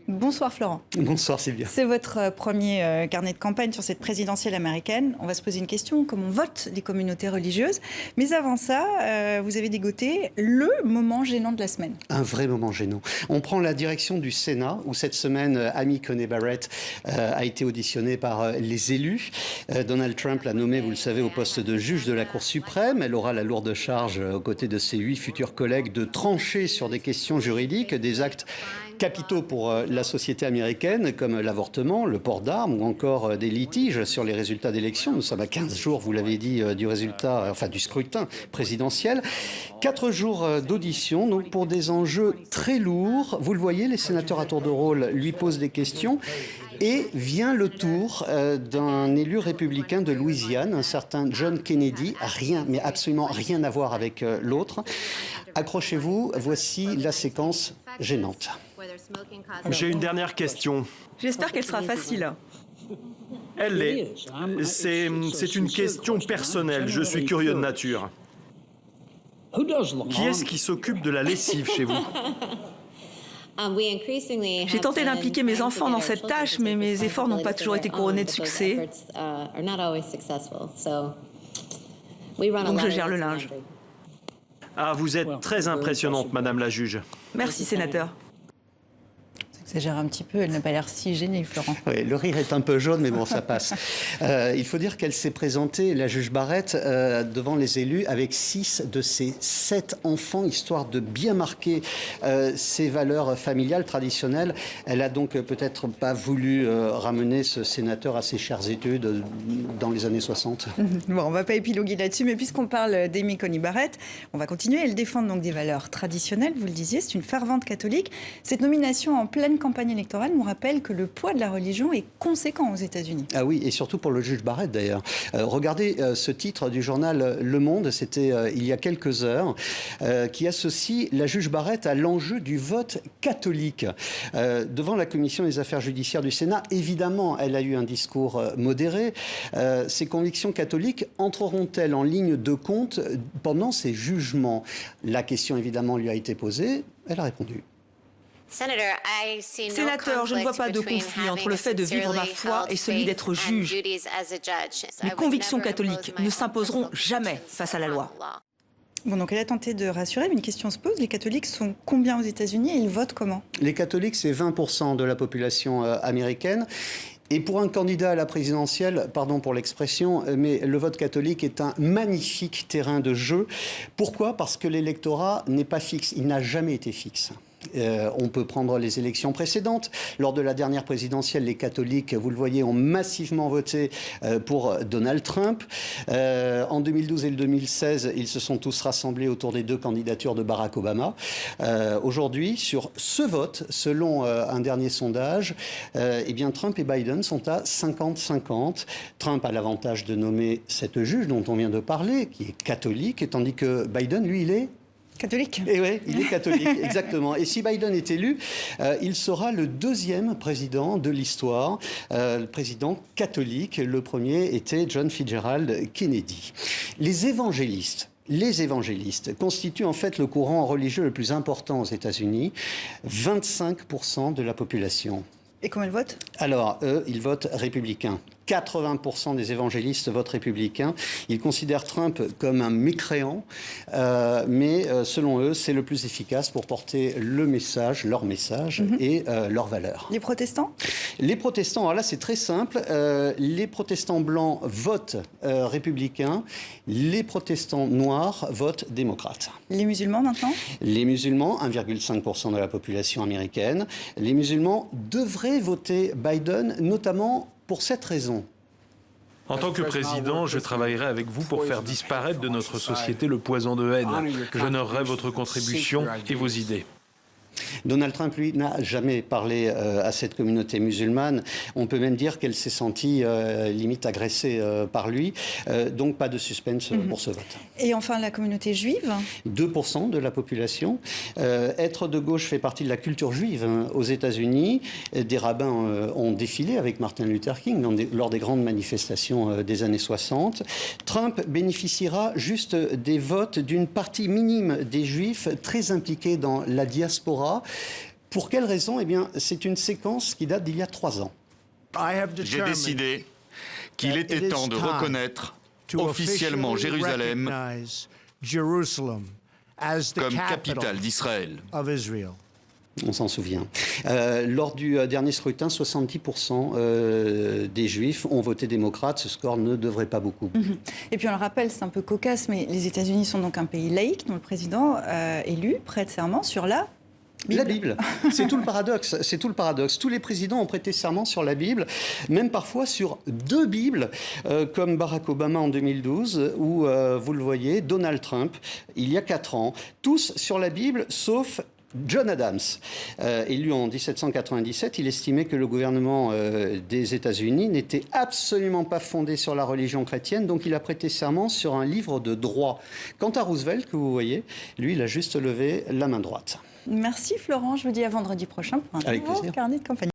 Bonsoir Florent. Bonsoir Sylvia. C'est votre premier carnet de campagne sur cette présidentielle américaine. On va se poser une question, comment on vote les communautés religieuses. Mais avant ça, vous avez dégoté le moment gênant de la semaine. Un vrai moment gênant. On prend la direction du Sénat, où cette semaine, Amy Coney Barrett a été auditionnée par les élus. Donald Trump l'a nommée, vous le savez, au poste de juge de la Cour suprême. Elle aura la lourde charge, aux côtés de ses 8 futurs collègues, de trancher sur des questions juridiques, des actes capitaux pour la société américaine, comme l'avortement, le port d'armes ou encore des litiges sur les résultats d'élections. Nous sommes à 15 jours, vous l'avez dit, du scrutin présidentiel. 4 jours d'audition, donc pour des enjeux très lourds. Vous le voyez, les sénateurs à tour de rôle lui posent des questions. Et vient le tour d'un élu républicain de Louisiane, un certain John Kennedy. Rien, mais absolument rien à voir avec l'autre. Accrochez-vous, voici la séquence gênante. J'ai une dernière question. J'espère qu'elle sera facile. Elle l'est. C'est une question personnelle. Je suis curieux de nature. Qui est-ce qui s'occupe de la lessive chez vous? J'ai tenté d'impliquer mes enfants dans cette tâche, mais mes efforts n'ont pas toujours été couronnés de succès. Donc je gère le linge. Ah, vous êtes très impressionnante, Madame la juge. Merci, sénateur. Exagère un petit peu, elle n'a pas l'air si gênée, Florent. Oui, le rire est un peu jaune, mais bon, ça passe. Il faut dire qu'elle s'est présentée, la juge Barrett, devant les élus avec 6 de ses 7 enfants, histoire de bien marquer ses valeurs familiales traditionnelles. Elle a donc peut-être pas voulu ramener ce sénateur à ses chères études dans les années 60. Bon, on ne va pas épiloguer là-dessus, mais puisqu'on parle d'Amy Coney Barrett, on va continuer. Elle défend donc des valeurs traditionnelles, vous le disiez, c'est une fervente catholique. Cette nomination en pleine campagne électorale nous rappelle que le poids de la religion est conséquent aux États-Unis. Ah oui, et surtout pour le juge Barrett d'ailleurs. Regardez ce titre du journal Le Monde, c'était il y a quelques heures, qui associe la juge Barrett à l'enjeu du vote catholique. Devant la commission des affaires judiciaires du Sénat, évidemment, elle a eu un discours modéré. Ses convictions catholiques entreront-elles en ligne de compte pendant ses jugements? La question évidemment lui a été posée, elle a répondu. Sénateur, je ne vois pas de conflit entre le fait de vivre ma foi et celui d'être juge. Mes convictions catholiques ne s'imposeront jamais face à la loi. Bon, donc elle a tenté de rassurer, mais une question se pose. Les catholiques sont combien aux États-Unis et ils votent comment? Les catholiques, c'est 20% de la population américaine. Et pour un candidat à la présidentielle, pardon pour l'expression, mais le vote catholique est un magnifique terrain de jeu. Pourquoi? Parce que l'électorat n'est pas fixe, il n'a jamais été fixe. On peut prendre les élections précédentes. Lors de la dernière présidentielle, les catholiques, vous le voyez, ont massivement voté pour Donald Trump. En 2012 et 2016, ils se sont tous rassemblés autour des 2 candidatures de Barack Obama. Aujourd'hui, sur ce vote, selon un dernier sondage, eh bien, Trump et Biden sont à 50-50. Trump a l'avantage de nommer cette juge dont on vient de parler, qui est catholique, tandis que Biden, lui, il est catholique. Et oui, il est catholique, exactement. Et si Biden est élu, il sera le 2e président de l'histoire, le président catholique. Le premier était John Fitzgerald Kennedy. Les évangélistes constituent en fait le courant religieux le plus important aux États-Unis, 25% de la population. Et comment ils votent? Alors, eux, ils votent républicain. 80% des évangélistes votent républicain. Ils considèrent Trump comme un mécréant, mais selon eux, c'est le plus efficace pour porter le message, leur message et leurs valeurs. Les protestants? Les protestants, alors là, c'est très simple. Les protestants blancs votent républicain. Les protestants noirs votent démocrate. Les musulmans, maintenant? Les musulmans, 1,5% de la population américaine. Les musulmans devraient voter Biden, notamment pour cette raison. En tant que président, je travaillerai avec vous pour faire disparaître de notre société le poison de haine. J'honorerai votre contribution et vos idées. Donald Trump, lui, n'a jamais parlé à cette communauté musulmane. On peut même dire qu'elle s'est sentie limite agressée par lui. Donc pas de suspense pour ce vote. Et enfin, la communauté juive? 2% de la population. Être de gauche fait partie de la culture juive aux États-Unis. Des rabbins ont défilé avec Martin Luther King lors des grandes manifestations des années 60. Trump bénéficiera juste des votes d'une partie minime des juifs très impliqués dans la diaspora. Pour quelle raison? Eh bien, c'est une séquence qui date d'il y a 3 ans. J'ai décidé qu'il était temps de reconnaître officiellement Jérusalem comme capitale d'Israël. On s'en souvient. Lors du dernier scrutin, 70% des Juifs ont voté démocrate. Ce score ne devrait pas beaucoup. Et puis on le rappelle, c'est un peu cocasse, mais les États-Unis sont donc un pays laïque dont le président élu prête serment sur la Bible. La Bible, c'est tout le paradoxe. C'est tout le paradoxe. Tous les présidents ont prêté serment sur la Bible, même parfois sur 2 Bibles, comme Barack Obama en 2012, ou vous le voyez, Donald Trump il y a 4 ans. Tous sur la Bible, sauf John Adams, élu en 1797, il estimait que le gouvernement des États-Unis n'était absolument pas fondé sur la religion chrétienne, donc il a prêté serment sur un livre de droit. Quant à Roosevelt, que vous voyez, lui, il a juste levé la main droite. Merci Florent, je vous dis à vendredi prochain pour un nouveau carnet de campagne.